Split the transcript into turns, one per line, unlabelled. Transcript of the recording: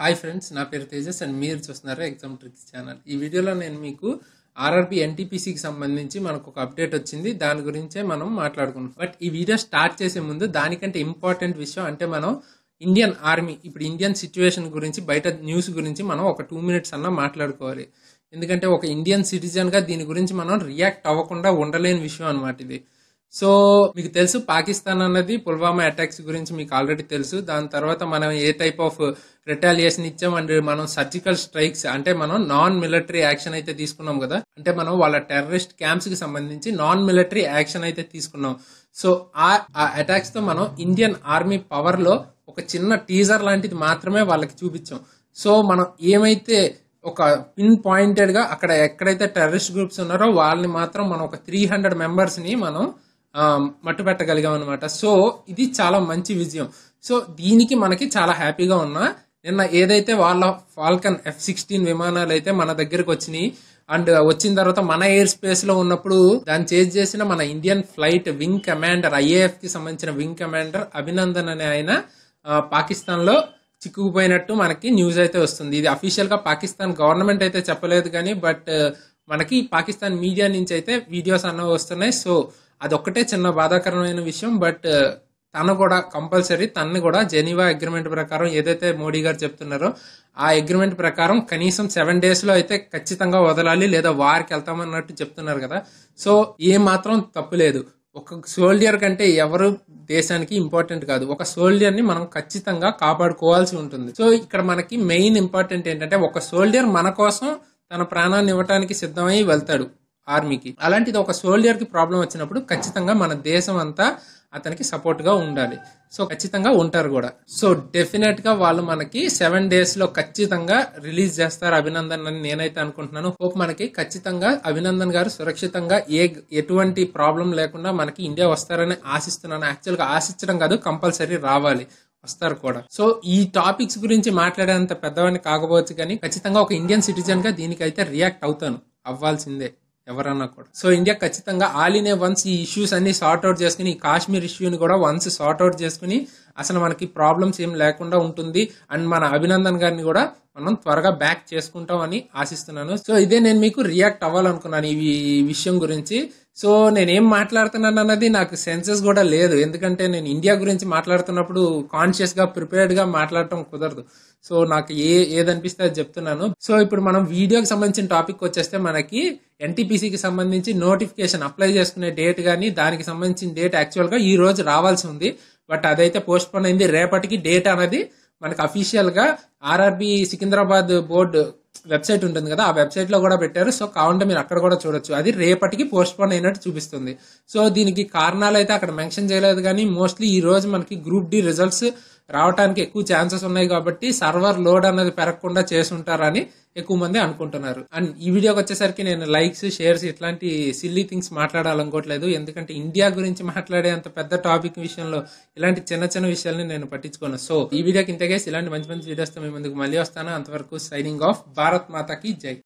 Hi friends, నా పేరు Tejas and మీరు చూస్తున్నారు ఎగ్జామ్ ట్రిక్స్ ఛానల్. ఈ వీడియోలో నేను మీకు ఆర్ఆర్బి ఎన్టీపీసీకి సంబంధించి మనకు ఒక అప్డేట్ వచ్చింది. దాని గురించే మనం మాట్లాడుకున్నాం. బట్ ఈ వీడియో స్టార్ట్ చేసే ముందు దానికంటే ఇంపార్టెంట్ విషయం అంటే మనం ఇండియన్ ఆర్మీ ఇప్పుడు ఇండియన్ సిచ్యువేషన్ గురించి బయట న్యూస్ గురించి మనం ఒక 2 minutes అన్నా మాట్లాడుకోవాలి. ఎందుకంటే ఒక ఇండియన్ సిటిజన్ గా దీని గురించి మనం రియాక్ట్ అవ్వకుండా ఉండలేని విషయం అనమాట ఇది. సో మీకు తెలుసు, పాకిస్తాన్ అన్నది పుల్వామా అటాక్స్ గురించి మీకు ఆల్రెడీ తెలుసు. దాని తర్వాత మనం ఏ టైప్ ఆఫ్ రిటాలియేషన్ ఇచ్చాం అండ్ మనం సర్జికల్ స్ట్రైక్స్ అంటే మనం నాన్ మిలిటరీ యాక్షన్ అయితే తీసుకున్నాం కదా. అంటే మనం వాళ్ళ టెర్రరిస్ట్ క్యాంప్స్ కి సంబంధించి నాన్ మిలిటరీ యాక్షన్ అయితే తీసుకున్నాం. సో ఆ అటాక్స్ తో మనం ఇండియన్ ఆర్మీ పవర్ లో ఒక చిన్న టీజర్ లాంటిది మాత్రమే వాళ్ళకి చూపించాం. సో మనం ఏమైతే ఒక పిన్ పాయింటెడ్ గా అక్కడ ఎక్కడైతే టెర్రరిస్ట్ గ్రూప్స్ ఉన్నారో వాళ్ళని మాత్రం మనం ఒక 300 మెంబర్స్ ని మనం మట్టు పెట్టగలిగాం అనమాట. సో ఇది చాలా మంచి విజయం. సో దీనికి మనకి చాలా హ్యాపీగా ఉన్నా. నిన్న ఏదైతే వాళ్ళ ఫాల్కన్ F-16 విమానాలు అయితే మన దగ్గరకు వచ్చినాయి అండ్ వచ్చిన తర్వాత మన ఎయిర్ స్పేస్ లో ఉన్నప్పుడు దాన్ని చేజ్ చేసిన మన Indian flight wing commander IAF కి సంబంధించిన వింగ్ కమాండర్ అభినందన్ అనే ఆయన పాకిస్తాన్ లో చిక్కుకుపోయినట్టు మనకి న్యూస్ అయితే వస్తుంది. ఇది అఫీషియల్ గా పాకిస్తాన్ గవర్నమెంట్ అయితే చెప్పలేదు కానీ బట్ మనకి పాకిస్తాన్ మీడియా నుంచి అయితే వీడియోస్ అన్నవి వస్తున్నాయి. సో అదొక్కటే చిన్న బాధాకరమైన విషయం. బట్ తను కూడా కంపల్సరీ తనని కూడా జెనీవా అగ్రిమెంట్ ప్రకారం ఏదైతే మోడీ గారు చెప్తున్నారో ఆ అగ్రిమెంట్ ప్రకారం కనీసం 7 days లో అయితే ఖచ్చితంగా వదలాలి, లేదా వారికి వెళ్తామన్నట్టు చెప్తున్నారు కదా. సో ఏ మాత్రం తప్పు లేదు. ఒక సోల్జర్ కంటే ఎవరు దేశానికి ఇంపార్టెంట్ కాదు. ఒక సోల్జర్ ని మనం ఖచ్చితంగా కాపాడుకోవాల్సి ఉంటుంది. సో ఇక్కడ మనకి మెయిన్ ఇంపార్టెంట్ ఏంటంటే ఒక సోల్జర్ మన కోసం తన ప్రాణాన్ని ఇవ్వడానికి సిద్ధమై వెళ్తాడు ఆర్మీకి. అలాంటిది ఒక సోల్జర్ కి ప్రాబ్లం వచ్చినప్పుడు ఖచ్చితంగా మన దేశం అంతా అతనికి సపోర్ట్ గా ఉండాలి. సో ఖచ్చితంగా ఉంటారు కూడా. సో డెఫినెట్ గా వాళ్ళు మనకి 7 days లో ఖచ్చితంగా రిలీజ్ చేస్తారు అభినందన్ అని నేనైతే అనుకుంటున్నాను. హోప్ మనకి ఖచ్చితంగా అభినందన్ గారు సురక్షితంగా ఎటువంటి ప్రాబ్లం లేకుండా మనకి ఇండియా వస్తారని ఆశిస్తున్నాను. యాక్చువల్ గా ఆశించడం కాదు, కంపల్సరీ రావాలి, వస్తారు కూడా. సో ఈ టాపిక్స్ గురించి మాట్లాడేంత పెద్దవాడిని కాకపోవచ్చు కానీ ఖచ్చితంగా ఒక ఇండియన్ సిటిజన్ గా దీనికైతే రియాక్ట్ అవుతాను, అవ్వాల్సిందే ఎవరన్నా కూడా. సో ఇండియా ఖచ్చితంగా ఆల్ ఇన్ ఏ వన్స్ ఈ ఇష్యూస్ అన్ని సార్ట్ అవుట్ చేసుకుని ఈ కాశ్మీర్ ఇష్యూని కూడా వన్స్ సార్ట్ అవుట్ చేసుకుని అసలు మనకి ప్రాబ్లమ్స్ ఏం లేకుండా ఉంటుంది. అండ్ మన అభినందన్ గారిని కూడా మనం త్వరగా బ్యాక్ చేసుకుంటాం అని ఆశిస్తున్నాను. సో ఇదే నేను మీకు రియాక్ట్ అవ్వాలనుకున్నాను ఈ విషయం గురించి. సో నేనేం మాట్లాడుతున్నాను అన్నది నాకు సెన్సెస్ కూడా లేదు, ఎందుకంటే నేను ఇండియా గురించి మాట్లాడుతున్నప్పుడు కాన్షియస్ గా ప్రిపేర్డ్ గా మాట్లాడటం కుదరదు. సో నాకు ఏదనిపిస్తే అది చెప్తున్నాను. సో ఇప్పుడు మనం వీడియోకి సంబంధించిన టాపిక్ వచ్చేస్తే మనకి ఎన్టీపీసీకి సంబంధించి నోటిఫికేషన్ అప్లై చేసుకునే డేట్ కానీ దానికి సంబంధించిన డేట్ యాక్చువల్ గా ఈ రోజు రావాల్సి ఉంది. బట్ అదైతే పోస్ట్ పోన్ అయింది. రేపటికి డేట్ అనేది మనకి అఫీషియల్ గా ఆర్ఆర్బి సికింద్రాబాద్ బోర్డు వెబ్సైట్ ఉంటుంది కదా, ఆ వెబ్సైట్ లో కూడా పెట్టారు. సో కావాలంటే మీరు అక్కడ కూడా చూడొచ్చు. అది రేపటికి పోస్ట్ పోన్ అయినట్టు చూపిస్తుంది. సో దీనికి కారణాలు అయితే అక్కడ మెన్షన్ చేయలేదు కానీ మోస్ట్లీ ఈ రోజు మనకి గ్రూప్ డి రిజల్ట్స్ రావడానికి ఎక్కువ ఛాన్సెస్ ఉన్నాయి కాబట్టి సర్వర్ లోడ్ అనేది పెరగకుండా చేసుంటారని ఎక్కువ మంది అనుకుంటున్నారు. అండ్ ఈ వీడియోకి వచ్చేసరికి నేను లైక్స్, షేర్స్ ఇట్లాంటి సిల్లీ థింగ్స్ మాట్లాడాలనుకోవట్లేదు, ఎందుకంటే ఇండియా గురించి మాట్లాడే అంత పెద్ద టాపిక్ విషయంలో ఇలాంటి చిన్న చిన్న విషయాలని నేను పట్టించుకోను. సో ఈ వీడియోకి ఇంతకేసి ఇలాంటి మంచి మంచి వీడియోస్తో మీ ముందుకు మళ్ళీ వస్తాను. అంతవరకు సైనింగ్ ఆఫ్. భారత్ మాతాకి జై.